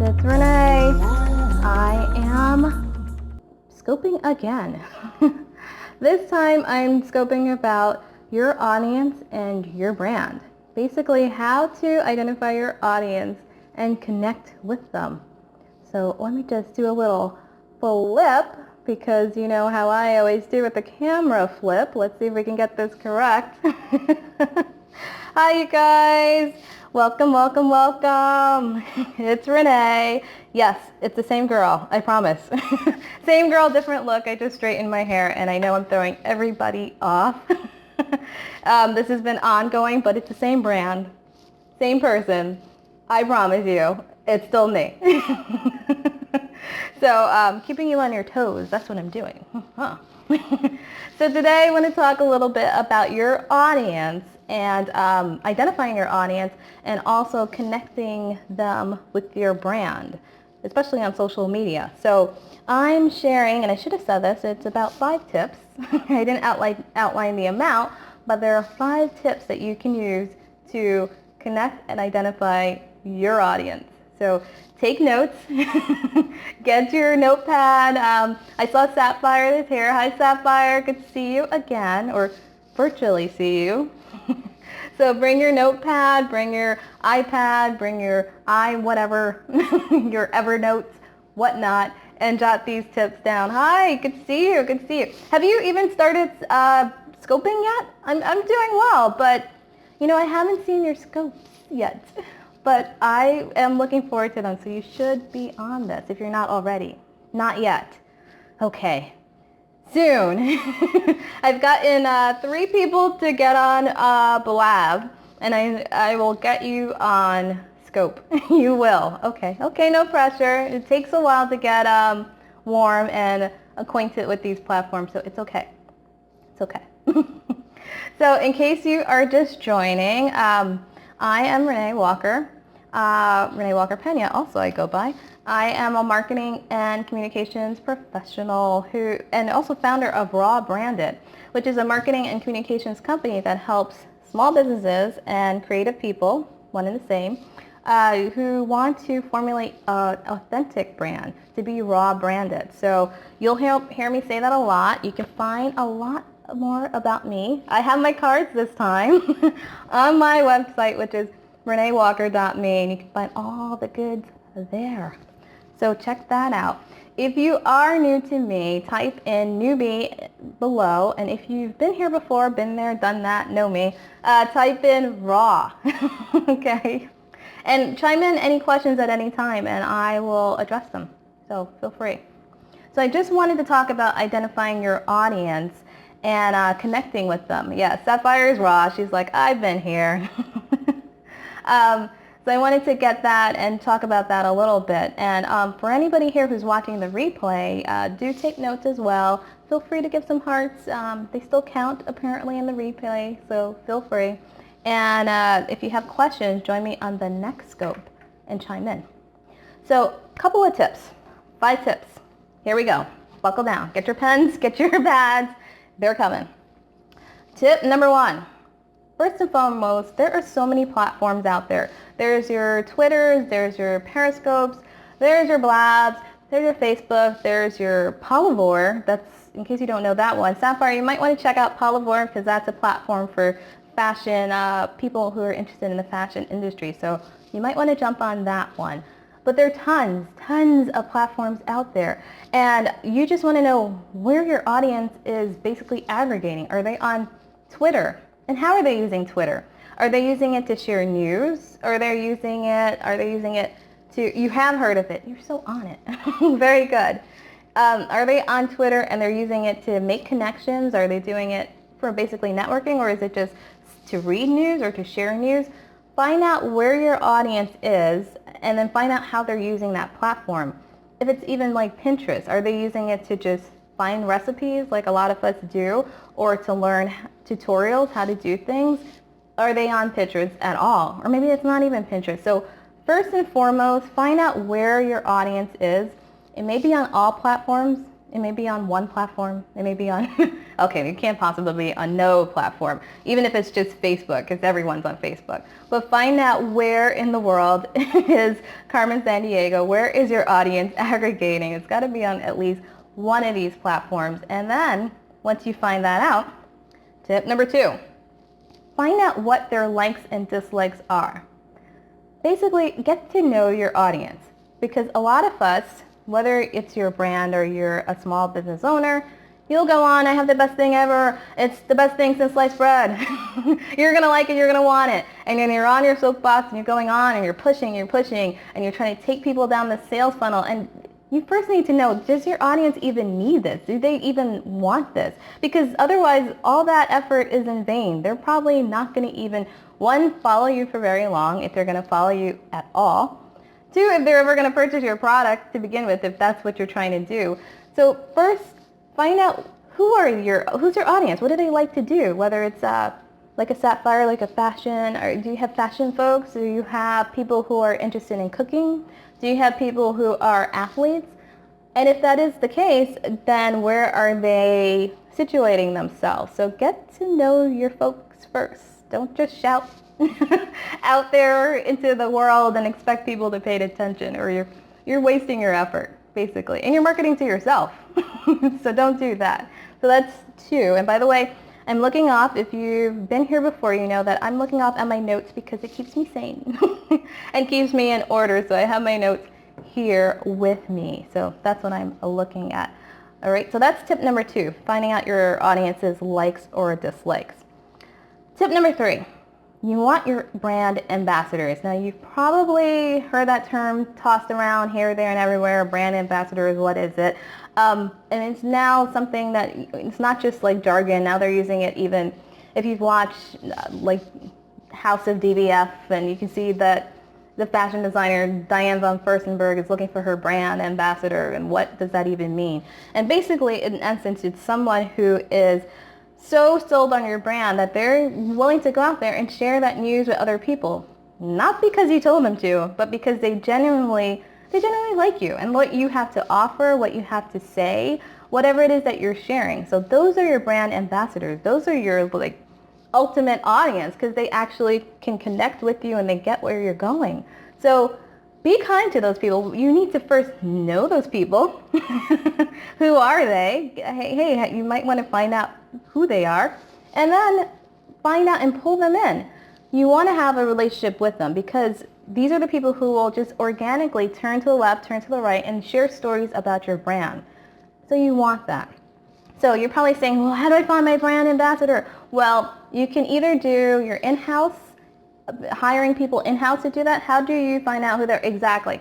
it's Renee. I am scoping again. This time I'm scoping about your audience and your brand. Basically how to identify your audience and connect with them. So let me just do a little flip, because you know how I always do with the camera flip. Let's see if we can get this correct. Hi you guys. Welcome, welcome, welcome. It's Renee. Yes, it's the same girl, I promise. Same girl, different look. I just straightened my hair and I know I'm throwing everybody off. This has been ongoing, but it's the same brand, same person. I promise you, it's still me. So keeping you on your toes, that's what I'm doing. Huh. So today I want to talk a little bit about your audience and identifying your audience and also connecting them with your brand, especially on social media. So I'm sharing, and I should have said this, it's about 5 tips. I didn't outline the amount, but there are 5 tips that you can use to connect and identify your audience. So take notes, get your notepad. I saw Sapphire is here. Hi Sapphire, good to see you again, or virtually see you. So bring your notepad, bring your iPad, bring your whatever, your Evernote, whatnot, and jot these tips down. Hi, good to see you, good to see you. Have you even started scoping yet? I'm doing well, but you know, I haven't seen your scopes yet. But I am looking forward to them, so you should be on this if you're not already. Not yet. Okay. Soon. I've gotten 3 people to get on Blab, and I will get you on Scope. You will. Okay. Okay, no pressure. It takes a while to get warm and acquainted with these platforms, so it's okay. It's okay. So in case you are just joining, I am Renee Walker. Renee Walker Pena, also I go by. I am a marketing and communications professional and also founder of Raw Branded, which is a marketing and communications company that helps small businesses and creative people, one and the same, who want to formulate an authentic brand, to be raw branded. So you'll hear me say that a lot. You can find a lot more about me. I have my cards this time on my website, which is reneewalker.me, and you can find all the goods there. So check that out. If you are new to me, type in newbie below, and if you've been here before, been there, done that, know me, type in raw. Okay? And chime in any questions at any time and I will address them. So feel free. So I just wanted to talk about identifying your audience and connecting with them. Yeah, Sapphire is raw. She's like, I've been here. So I wanted to get that and talk about that a little bit. And for anybody here who's watching the replay, do take notes as well. Feel free to give some hearts. They still count apparently in the replay, so feel free. And if you have questions, join me on the next scope and chime in. So a couple of tips, 5 tips. Here we go. Buckle down. Get your pens, get your pads. They're coming. Tip number 1. First and foremost, there are so many platforms out there. There's your Twitters, there's your Periscopes, there's your Blabs, there's your Facebook, there's your Polyvore. That's, in case you don't know that one. Sapphire, you might want to check out Polyvore because that's a platform for fashion, people who are interested in the fashion industry. So you might want to jump on that one. But there are tons of platforms out there. And you just want to know where your audience is basically aggregating. Are they on Twitter? And how are they using Twitter? Are they using it to share news? Are they using it to, you have heard of it. You're so on it. Very good. Are they on Twitter and they're using it to make connections? Are they doing it for basically networking, or is it just to read news or to share news? Find out where your audience is and then find out how they're using that platform. If it's even like Pinterest, are they using it to just find recipes like a lot of us do, or to learn tutorials how to do things? Are they on Pinterest at all? Or maybe it's not even Pinterest. So first and foremost, find out where your audience is. It may be on all platforms. It may be on one platform. It may be on, okay, it can't possibly be on no platform, even if it's just Facebook, because everyone's on Facebook. But find out where in the world is Carmen Sandiego, where is your audience aggregating. It's got to be on at least one of these platforms. And then once you find that out, tip number 2, find out what their likes and dislikes are. Basically, get to know your audience, because a lot of us, whether it's your brand or you're a small business owner, you'll go on, I have the best thing ever. It's the best thing since sliced bread. You're going to like it. You're going to want it. And then you're on your soapbox and you're going on and you're pushing, and you're trying to take people down the sales funnel. And you first need to know, does your audience even need this? Do they even want this? Because otherwise, all that effort is in vain. They're probably not going to even, 1, follow you for very long, if they're going to follow you at all. 2, if they're ever going to purchase your product to begin with, if that's what you're trying to do. So first, find out who's your audience. What do they like to do? Whether it's like a sapphire, like a fashion, or do you have fashion folks? Do you have people who are interested in cooking? Do you have people who are athletes? And if that is the case, then where are they situating themselves? So get to know your folks first. Don't just shout out there into the world and expect people to pay attention, or you're wasting your effort, basically. And you're marketing to yourself. So don't do that. So that's 2. And by the way, I'm looking off. If you've been here before, you know that I'm looking off at my notes because it keeps me sane and keeps me in order. So I have my notes here with me. So that's what I'm looking at. All right, so that's tip number 2, finding out your audience's likes or dislikes. Tip number 3, you want your brand ambassadors. Now, you've probably heard that term tossed around here, there, and everywhere. Brand ambassadors, what is it? And it's now something that, it's not just like jargon. Now they're using it even if you've watched like House of DBF, and you can see that the fashion designer Diane von Furstenberg is looking for her brand ambassador, and what does that even mean? And basically, in essence, it's someone who is so sold on your brand that they're willing to go out there and share that news with other people. Not because you told them to, but because they genuinely like you and what you have to offer, what you have to say, whatever it is that you're sharing. So those are your brand ambassadors. Those are your like ultimate audience, because they actually can connect with you and they get where you're going. So be kind to those people. You need to first know those people. Who are they? Hey, you might want to find out who they are, and then find out and pull them in. You want to have a relationship with them, because these are the people who will just organically turn to the left, turn to the right, and share stories about your brand. So you want that. So you're probably saying, well, how do I find my brand ambassador? Well, you can either do your in-house, hiring people in-house to do that. How do you find out who they're exactly?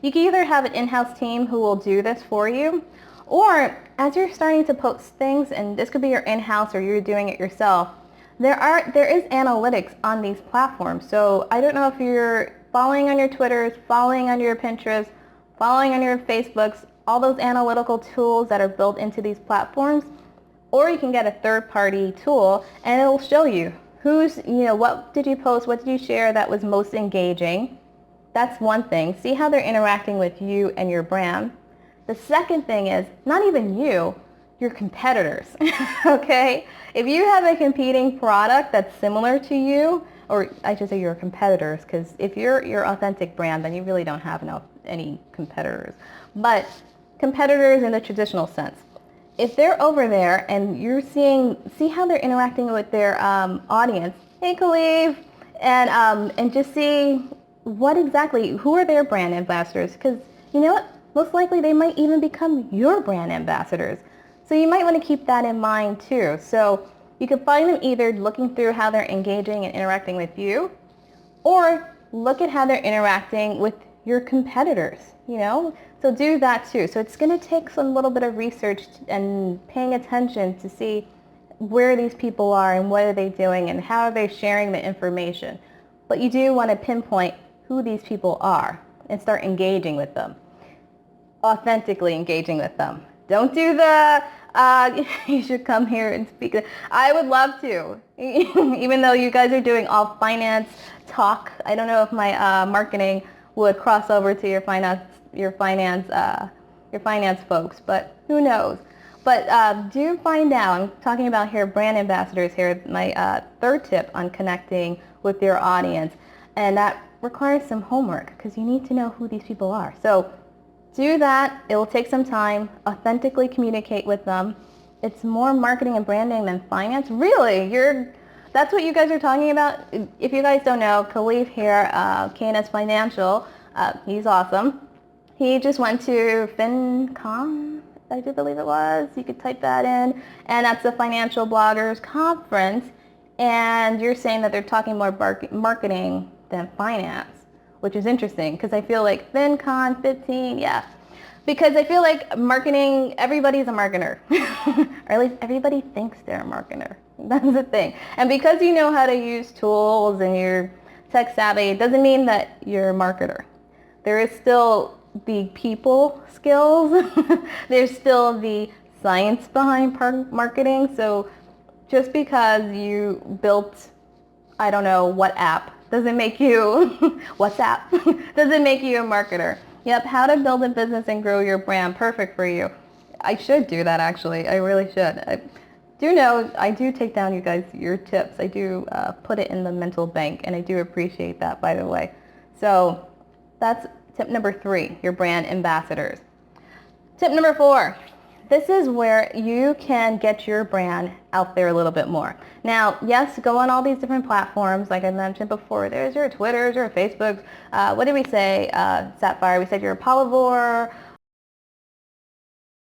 You can either have an in-house team who will do this for you, or as you're starting to post things, and this could be your in-house or you're doing it yourself, there is analytics on these platforms. So I don't know if you're following on your Twitters, following on your Pinterest, following on your Facebooks, all those analytical tools that are built into these platforms, or you can get a third-party tool and it will show you what did you post, what did you share that was most engaging. That's one thing. See how they're interacting with you and your brand. The second thing is, not even you, your competitors, okay? If you have a competing product that's similar to you, or I should say your competitors, because if you're your authentic brand, then you really don't have any competitors. But competitors in the traditional sense. If they're over there and you're see how they're interacting with their audience, hey Khalif, and just see who are their brand ambassadors, because you know what? Most likely they might even become your brand ambassadors. So you might want to keep that in mind too. So you can find them either looking through how they're engaging and interacting with you, or look at how they're interacting with your competitors, So do that too. So it's going to take some little bit of research and paying attention to see where these people are and what are they doing and how are they sharing the information. But you do want to pinpoint who these people are and start engaging with them, authentically engaging with them. Don't do the, you should come here and speak. I would love to, even though you guys are doing all finance talk. I don't know if my marketing would cross over to your finance your finance folks, but who knows. But do find out, I'm talking about here brand ambassadors here, my third tip on connecting with your audience. And that requires some homework because you need to know who these people are. So do that. It will take some time. Authentically communicate with them. It's more marketing and branding than finance. Really, that's what you guys are talking about. If you guys don't know, Khalif here, KNS Financial, he's awesome. He just went to FinCon, I do believe it was. You could type that in. And that's the Financial Bloggers Conference. And you're saying that they're talking more marketing than finance, which is interesting because I feel like FinCon 15, yeah. Because I feel like marketing, everybody's a marketer. Or at least everybody thinks they're a marketer. That's the thing. And because you know how to use tools and you're tech savvy, it doesn't mean that you're a marketer. There is still the people skills. There's still the science behind marketing. So just because you built, I don't know what app, doesn't make you, WhatsApp, doesn't make you a marketer. Yep, how to build a business and grow your brand, perfect for you. I should do that actually, I really should. I do take down your tips. I do put it in the mental bank, and I do appreciate that, by the way. So that's tip number 3, your brand ambassadors. Tip number 4, this is where you can get your brand out there a little bit more. Now, yes, go on all these different platforms, like I mentioned before. There's your Twitters, your Facebooks. What did we say, Sapphire? We said your Polyvore,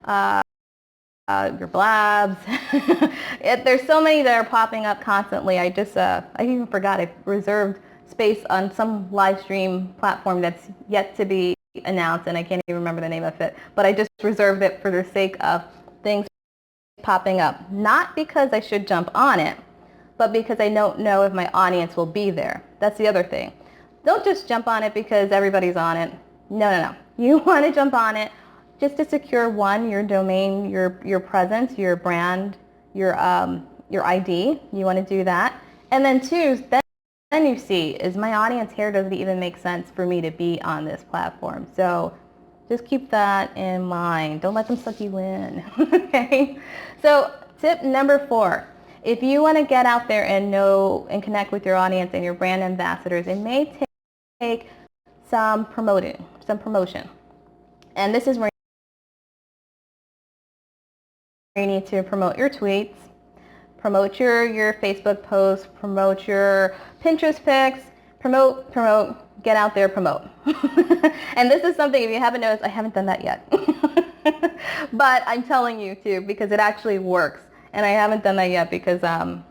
your Blabs. There's so many that are popping up constantly. I even forgot I reserved space on some live stream platform that's yet to be announced, and I can't even remember the name of it, but I just reserved it for the sake of things popping up. Not because I should jump on it, but because I don't know if my audience will be there. That's the other thing. Don't just jump on it because everybody's on it. No. You want to jump on it just to secure, one, your domain, your presence, your brand, your ID. You want to do that. And then 2, then you see, is my audience here? Does it even make sense for me to be on this platform? So just keep that in mind. Don't let them suck you in. Okay? So tip number 4, if you want to get out there and know and connect with your audience and your brand ambassadors, it may take some promotion. And this is where you need to promote your tweets, promote your Facebook posts, promote your Pinterest pics, promote, get out there, promote. And this is something, if you haven't noticed, I haven't done that yet. But I'm telling you to, because it actually works. And I haven't done that yet because I'm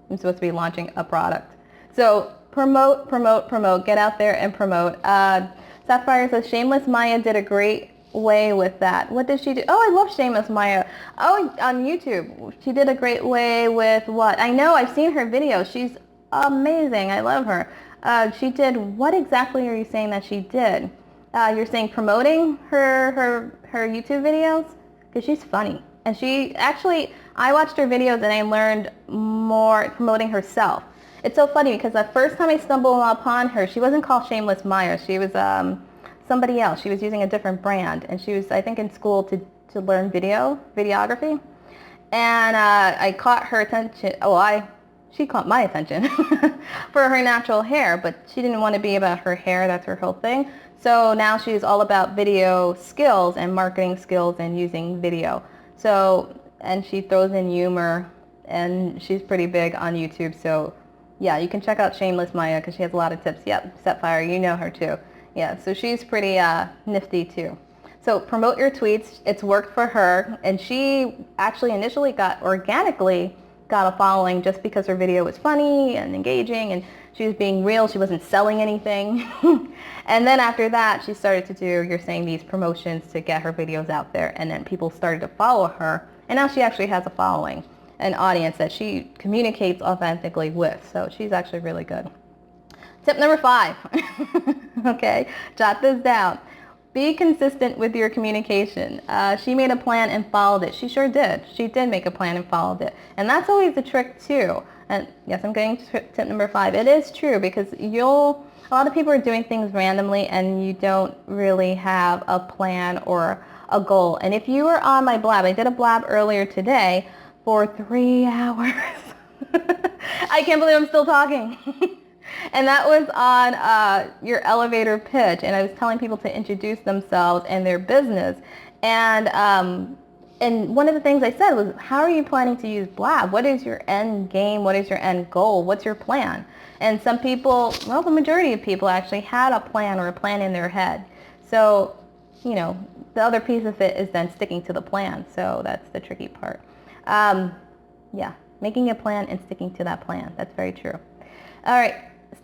supposed to be launching a product. So promote, get out there and promote. Sapphire says, Shameless Maya did a great way with that. What did she do? Oh, I love Shameless Maya. Oh, on YouTube. She did a great way with what? I know, I've seen her videos. She's amazing. I love her. She did, what exactly are you saying that she did? You're saying promoting her YouTube videos? Because she's funny. And she actually, I watched her videos and I learned more promoting herself. It's so funny because the first time I stumbled upon her, she wasn't called Shameless Maya. She was somebody else. She was using a different brand. And she was, I think, in school to learn videography. And I caught her attention. She caught my attention for her natural hair, but she didn't want to be about her hair. That's her whole thing. So now she's all about video skills and marketing skills and using video. So, and she throws in humor, and she's pretty big on YouTube. So yeah, you can check out Shameless Maya because she has a lot of tips. Yep, Sapphire, you know her too. Yeah, so she's pretty nifty too. So promote your tweets. It's worked for her, and she actually initially organically got a following just because her video was funny and engaging, and she was being real. She wasn't selling anything. And then after that, she started to do, you're saying, these promotions to get her videos out there, and then people started to follow her, and now she actually has a following, an audience that she communicates authentically with. So she's actually really good. Tip number 5. Okay, jot this down. Be consistent with your communication. She made a plan and followed it. She sure did. She did make a plan and followed it. And that's always the trick too. And yes, I'm getting to tip number 5. It is true because a lot of people are doing things randomly and you don't really have a plan or a goal. And if you were on my blab, I did a blab earlier today for 3 hours. I can't believe I'm still talking. And that was on your elevator pitch, and I was telling people to introduce themselves and their business. And one of the things I said was, how are you planning to use Blab? What is your end game? What is your end goal? What's your plan? And some people, well, the majority of people actually had a plan or a plan in their head. So, you know, the other piece of it is then sticking to the plan. So that's the tricky part. Yeah, making a plan and sticking to that plan. That's very true. All right,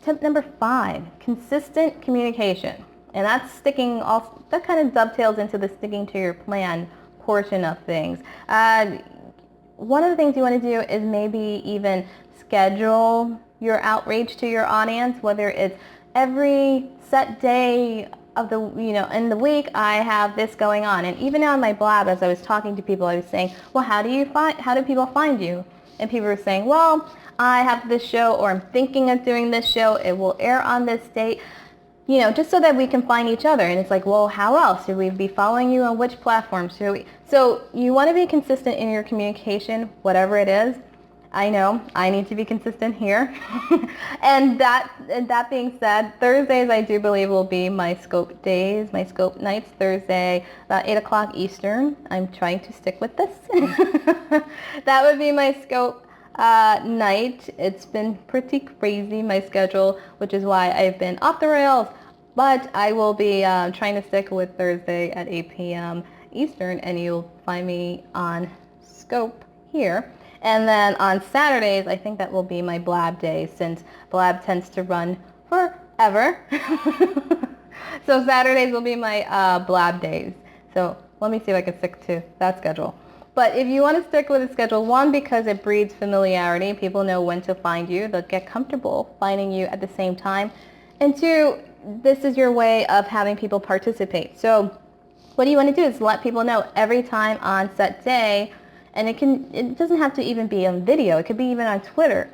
tip number 5, consistent communication. And that's sticking, that kind of dovetails into the sticking to your plan portion of things. One of the things you want to do is maybe even schedule your outreach to your audience, whether it's every set day of the, in the week I have this going on. And even on my blab, as I was talking to people, I was saying, well, how do people find you? And people were saying, well, I have this show, or I'm thinking of doing this show. It will air on this date. Just so that we can find each other. And it's like, well, how else? Should we be following you on which platform? So you want to be consistent in your communication, whatever it is. I know I need to be consistent here. and that being said, Thursdays I do believe will be my scope days, my scope nights. Thursday about 8 o'clock Eastern. I'm trying to stick with this. That would be my scope night. It's been pretty crazy, my schedule, which is why I've been off the rails, but I will be trying to stick with Thursday at 8 p.m. Eastern, and you'll find me on scope here. And then on Saturdays, I think that will be my blab day, since blab tends to run forever. So Saturdays will be my blab days. So let me see if I can stick to that schedule. But if you want to stick with the schedule, 1, because it breeds familiarity. People know when to find you. They'll get comfortable finding you at the same time. And 2, this is your way of having people participate. So what you want to do is let people know every time on set day, and it doesn't have to even be on video. It could be even on Twitter.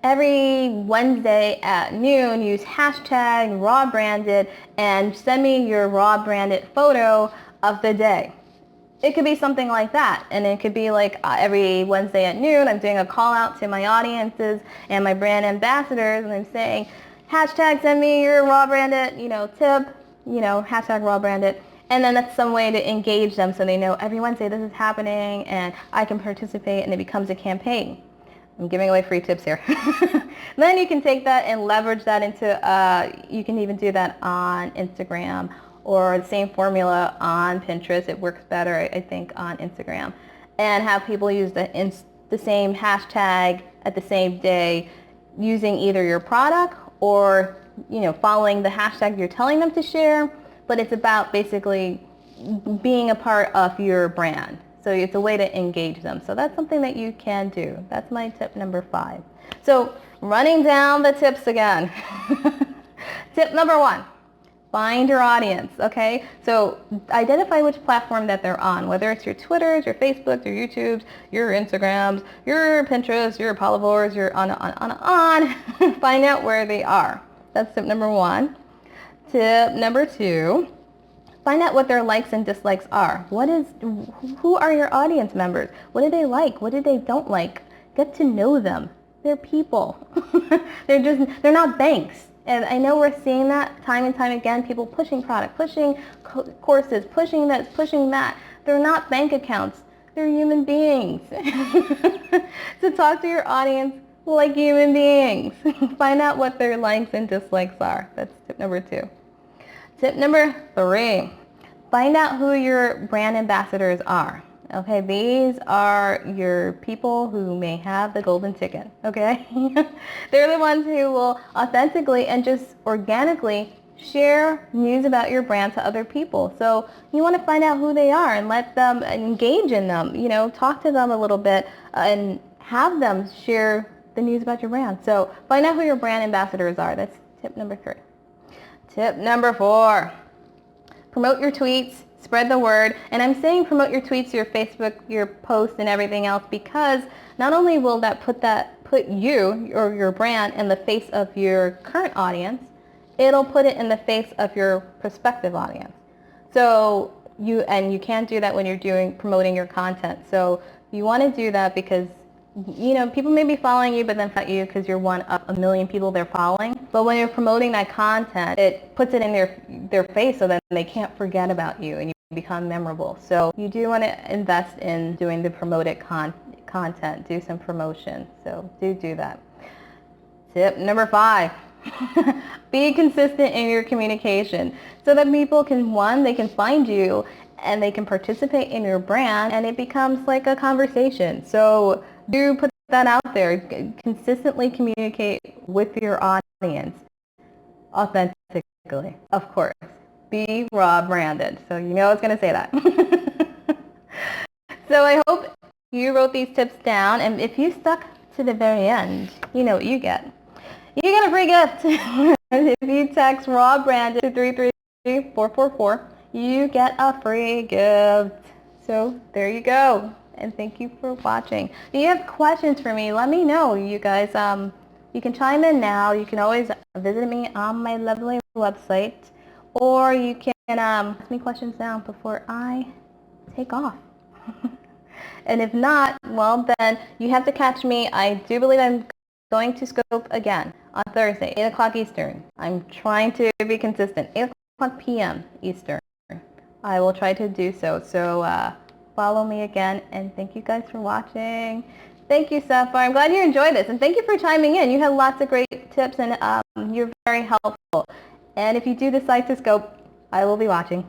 Every Wednesday at noon, use hashtag raw branded and send me your raw branded photo of the day. It could be something like that, and it could be like every Wednesday at noon, I'm doing a call out to my audiences and my brand ambassadors, and I'm saying, hashtag send me your raw branded, tip, hashtag raw branded, and then that's some way to engage them so they know every Wednesday this is happening and I can participate, and it becomes a campaign. I'm giving away free tips here. Then you can take that and leverage that into, you can even do that on Instagram, or the same formula on Pinterest. It works better, I think, on Instagram. And have people use the same hashtag at the same day, using either your product or, following the hashtag you're telling them to share. But it's about basically being a part of your brand. So it's a way to engage them. So that's something that you can do. That's my tip number 5. So running down the tips again. Tip number 1. Find your audience, okay? So identify which platform that they're on, whether it's your Twitters, your Facebooks, your YouTubes, your Instagrams, your Pinterest, your Polyvores, your on. Find out where they are. That's tip number 1. Tip number 2, find out what their likes and dislikes are. Who are your audience members? What do they like? What do they don't like? Get to know them. They're people. They're not banks. And I know we're seeing that time and time again, people pushing product, pushing courses, pushing this, pushing that. They're not bank accounts. They're human beings. So talk to your audience like human beings. Find out what their likes and dislikes are. That's tip number 2. Tip number 3, find out who your brand ambassadors are. Okay, these are your people who may have the golden ticket, okay? They're the ones who will authentically and just organically share news about your brand to other people. So you want to find out who they are and let them engage in them, talk to them a little bit and have them share the news about your brand. So find out who your brand ambassadors are. That's tip number 3. Tip number 4, promote your tweets. Spread the word. And I'm saying promote your tweets, your Facebook, your posts, and everything else, because not only will that put you or your brand in the face of your current audience, it'll put it in the face of your prospective audience. So you can't do that when you're promoting your content. So you want to do that because people may be following you, but then not you because you're one of a million people they're following. But when you're promoting that content, it puts it in their face so that they can't forget about you and you become memorable. So you do want to invest in doing the promoted content, do some promotion. So do that. Tip number 5. Be consistent in your communication so that people they can find you and they can participate in your brand and it becomes like a conversation. So do put that out there. Consistently communicate with your audience authentically, of course. Be raw branded. So I was going to say that. So I hope you wrote these tips down, and if you stuck to the very end, you know what you get. You get a free gift. If you text raw branded to 33444, you get a free gift. So there you go. And thank you for watching. If you have questions for me, let me know, you guys. You can chime in now. You can always visit me on my lovely website, or you can ask me questions now before I take off. And if not, well, then you have to catch me. I do believe I'm going to scope again on Thursday, 8 o'clock Eastern. I'm trying to be consistent, 8 o'clock p.m. Eastern. I will try to do so. So follow me again, and thank you guys for watching. Thank you, Sapphire. I'm glad you enjoyed this, and thank you for chiming in. You had lots of great tips, and you're very helpful. And if you do decide to scope, I will be watching.